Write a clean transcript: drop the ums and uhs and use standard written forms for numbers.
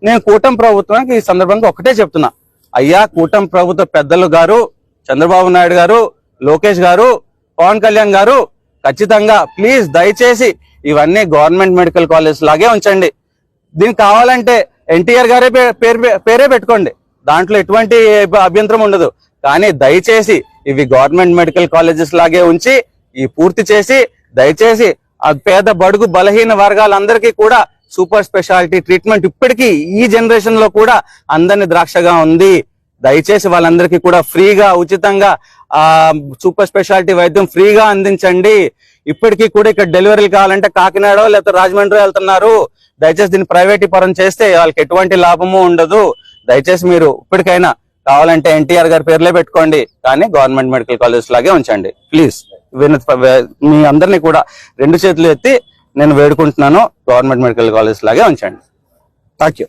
నేను కూటమి ప్రభుత్వానికి ఈ సందర్భంగా ఒకటే చెప్తున్నా, అయ్యా కూటమి ప్రభుత్వ పెద్దలు గారు, చంద్రబాబు నాయుడు గారు, లోకేష్ గారు, పవన్ కళ్యాణ్ గారు, ఖచ్చితంగా ప్లీజ్ దయచేసి ఇవన్నీ గవర్నమెంట్ మెడికల్ కాలేజ్ లాగే ఉంచండి. దీనికి కావాలంటే ఎన్టీఆర్ గారే పేరే పెట్టుకోండి, దాంట్లో ఎటువంటి అభ్యంతరం ఉండదు. కానీ దయచేసి ఇవి గవర్నమెంట్ మెడికల్ కాలేజెస్ లాగే ఉంచి ఈ పూర్తి చేసి దయచేసి ఆ పేద బడుగు బలహీన వర్గాలందరికీ కూడా సూపర్ స్పెషాలిటీ ట్రీట్మెంట్ ఇప్పటికీ ఈ జనరేషన్ లో కూడా అందని ద్రాక్షగా ఉంది. దయచేసి వాళ్ళందరికీ కూడా ఫ్రీగా ఉచితంగా సూపర్ స్పెషాలిటీ వైద్యం ఫ్రీగా అందించండి. ఇప్పటికీ కూడా ఇక్కడ డెలివరీలు కావాలంటే కాకినాడ లేకపోతే రాజమండ్రి వెళ్తున్నారు. దయచేసి దీన్ని ప్రైవేటీకరణ చేస్తే వాళ్ళకి ఎటువంటి లాభము ఉండదు. దయచేసి మీరు ఇప్పటికైనా కావాలంటే ఎన్టీఆర్ గారి పేర్లే పెట్టుకోండి, కానీ గవర్నమెంట్ మెడికల్ కాలేజ్ లాగే ఉంచండి ప్లీజ్. మీ అందరినీ కూడా 2 చేతులు ఎత్తి నేను వేడుకుంటున్నాను, గవర్నమెంట్ మెడికల్ కాలేజ్ లాగే ఉంచండి. Thank you.